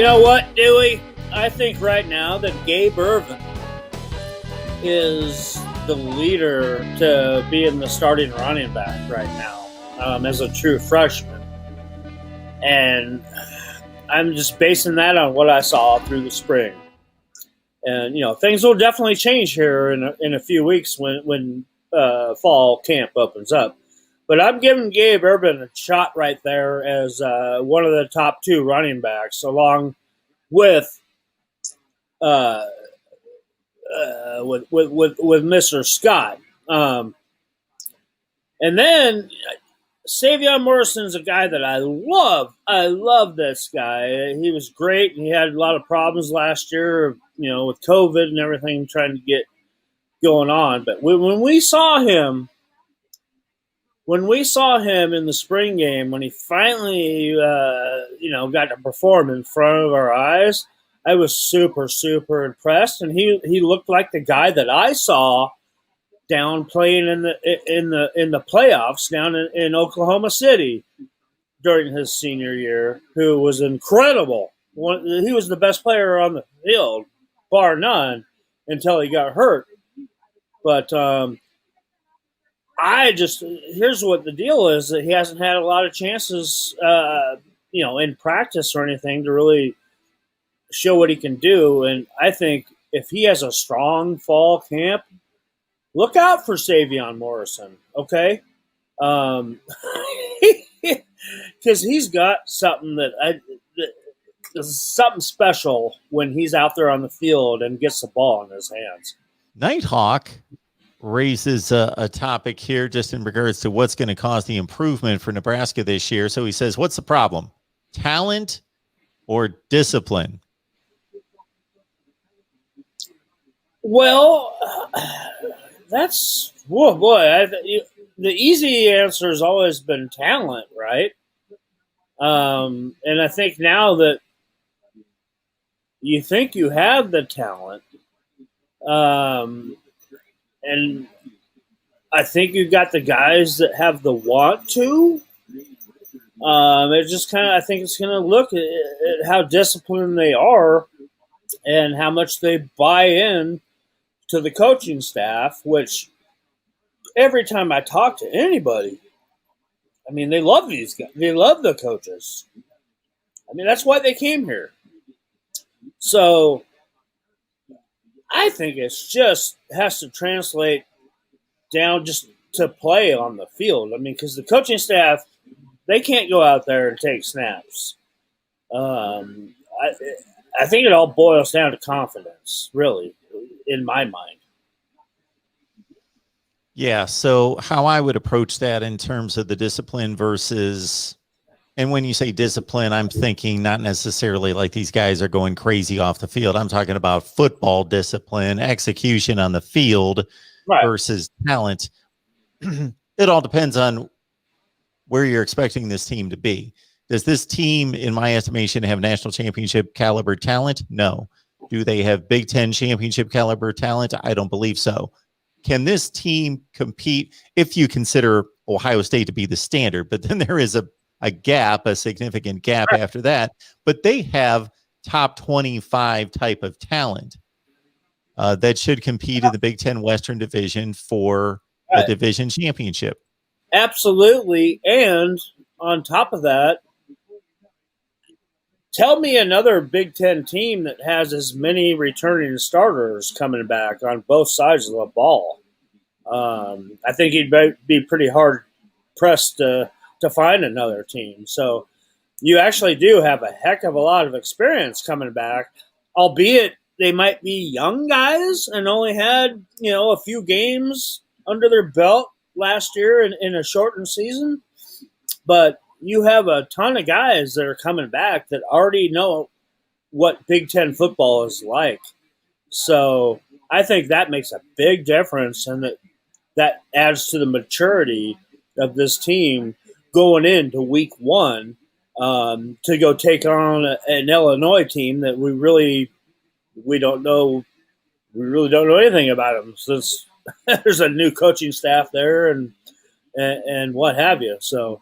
know what, Dewey? I think right now that Gabe Irvin is the leader to be in the starting running back right now as a true freshman. And I'm just basing that on what I saw through the spring. And, things will definitely change here in a few weeks when fall camp opens up. But I'm giving Gabe Irvin a shot right there as one of the top two running backs, along with Mr. Scott. And then Savion Morrison's a guy that I love. I love this guy. He was great. He had a lot of problems last year, with COVID and everything trying to get going on. But when we saw him in the spring game, when he finally, got to perform in front of our eyes, I was super, super impressed. And he looked like the guy that I saw down playing in the playoffs down in Oklahoma City during his senior year, who was incredible. He was the best player on the field, bar none, until he got hurt. But here's what the deal is, that he hasn't had a lot of chances, in practice or anything to really show what he can do. And I think if he has a strong fall camp, look out for Savion Morrison, okay? Because he's got something something special when he's out there on the field and gets the ball in his hands. Nighthawk raises a topic here just in regards to what's going to cause the improvement for Nebraska this year. So he says, what's the problem? Talent or discipline? Well, that's, the easy answer has always been talent, right? And I think now that you think you have the talent, and I think you got the guys that have the want to. It just I think it's going to look at how disciplined they are and how much they buy in to the coaching staff, which every time I talk to anybody, they love these guys. They love the coaches. That's why they came here. So I think it's just has to translate down just to play on the field. Because the coaching staff, they can't go out there and take snaps. I think it all boils down to confidence, really, in my mind. Yeah, so how I would approach that in terms of the discipline versus, and when you say discipline, I'm thinking not necessarily like these guys are going crazy off the field. I'm talking about football discipline, execution on the field, right, versus talent. It all depends on where you're expecting this team to be. Does this team, in my estimation, have national championship caliber talent? No. Do they have Big Ten championship caliber talent? I don't believe so. Can this team compete if you consider Ohio State to be the standard? But then there is a gap, a significant gap after that. But they have top 25 type of talent that should compete in the Big Ten Western Division for a division championship. Absolutely. And on top of that, tell me another Big Ten team that has as many returning starters coming back on both sides of the ball. I think you'd be pretty hard pressed to find another team. So you actually do have a heck of a lot of experience coming back, albeit they might be young guys and only had, a few games under their belt last year in a shortened season. But you have a ton of guys that are coming back that already know what Big Ten football is like. So I think that makes a big difference, and that adds to the maturity of this team going into week one to go take on an Illinois team that we really don't know anything about them, since there's a new coaching staff there and what have you. So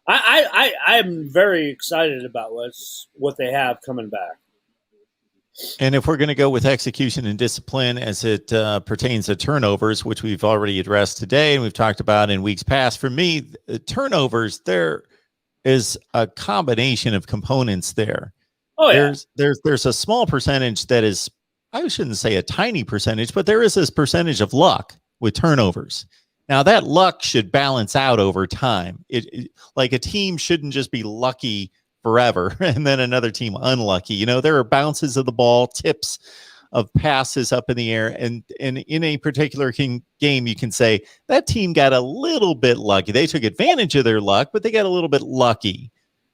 I'm very excited about what they have coming back. And if we're going to go with execution and discipline as it pertains to turnovers, which we've already addressed today and we've talked about in weeks past, for me, turnovers, there is a combination of components there. Oh, yeah. There's a small percentage that is, I shouldn't say a tiny percentage, but there is this percentage of luck with turnovers. Now that luck should balance out over time. Like a team shouldn't just be lucky forever and then another team unlucky. You know, there are bounces of the ball, tips of passes up in the air, and in a particular game you can say that team got a little bit lucky. They took advantage of their luck, but they got a little bit lucky.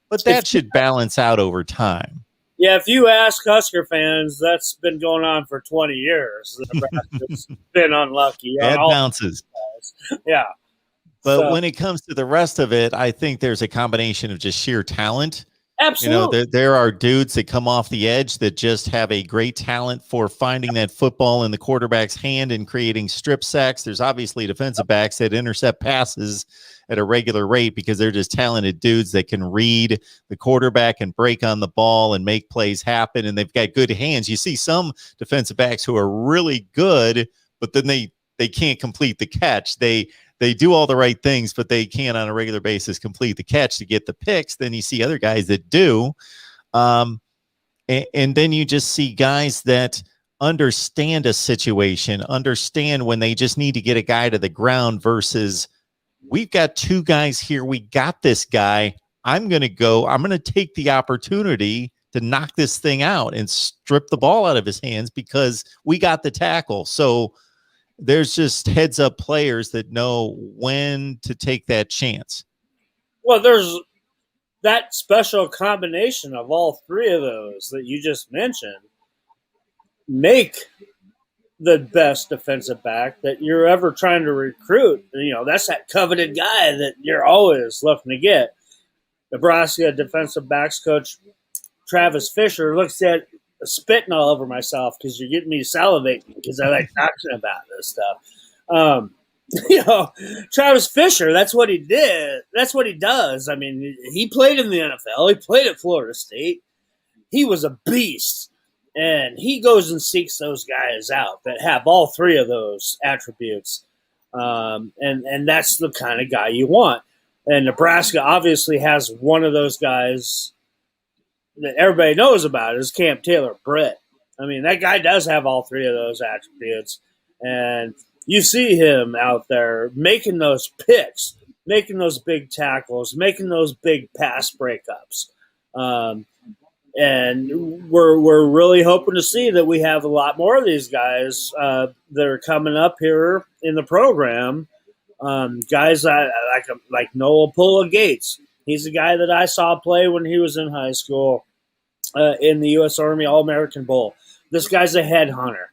But that should balance out over time. Yeah, if you ask Husker fans, that's been going on for 20 years. Nebraska's been unlucky. Bad bounces. Yeah. But when it comes to the rest of it, I think there's a combination of just sheer talent. Absolutely. You know, there are dudes that come off the edge that just have a great talent for finding that football in the quarterback's hand and creating strip sacks. There's obviously defensive backs that intercept passes at a regular rate because they're just talented dudes that can read the quarterback and break on the ball and make plays happen. And they've got good hands. You see some defensive backs who are really good, but then they can't complete the catch. They do all the right things, but they can't on a regular basis complete the catch to get the picks. Then you see other guys that do. And then you just see guys that understand a situation, understand when they just need to get a guy to the ground versus we've got two guys here. We got this guy. I'm going to take the opportunity to knock this thing out and strip the ball out of his hands because we got the tackle. So there's just heads up players that know when to take that chance. Well, there's that special combination of all three of those that you just mentioned make the best defensive back that you're ever trying to recruit. You know, that's that coveted guy that you're always looking to get. Nebraska defensive backs coach Travis Fisher looks at spitting all over myself because you're getting me salivating because I like talking about this stuff. You know, Travis Fisher, that's what he did. That's what he does. I mean, he played in the NFL. He played at Florida State. He was a beast. And he goes and seeks those guys out that have all three of those attributes. And that's the kind of guy you want. And Nebraska obviously has one of those guys that everybody knows about is Camp Taylor Britt. I mean, that guy does have all three of those attributes. And you see him out there making those picks, making those big tackles, making those big pass breakups. And we're really hoping to see that we have a lot more of these guys that are coming up here in the program. Guys like Noah Pula Gates. He's a guy that I saw play when he was in high school in the U.S. Army All-American Bowl. This guy's a headhunter.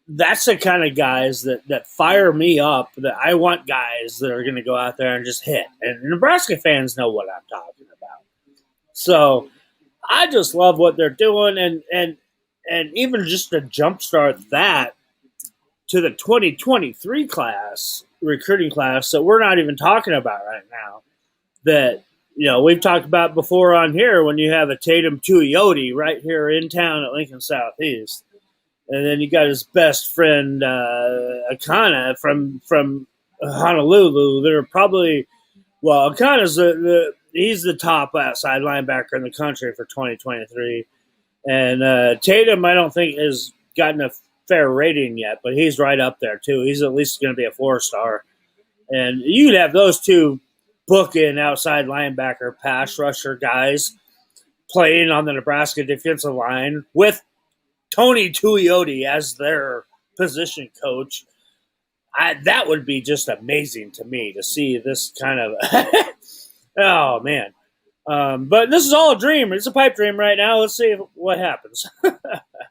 That's the kind of guys that fire me up, that I want guys that are going to go out there and just hit. And Nebraska fans know what I'm talking about. So I just love what they're doing. And even just to jumpstart that to the 2023 class, recruiting class that we're not even talking about right now, that, you know, we've talked about before on here when you have a Tatum Tuioti right here in town at Lincoln Southeast. And then you got his best friend, Akana from Honolulu. They're probably, well, Akana's he's the top outside linebacker in the country for 2023. And Tatum, I don't think has gotten a fair rating yet, but he's right up there too. He's at least going to be a 4-star. And you'd have those two book-in outside linebacker pass rusher guys playing on the Nebraska defensive line with Tony Tuioti as their position coach. That would be just amazing to me to see this kind of oh man. But this is all a dream. It's a pipe dream right now. Let's see what happens.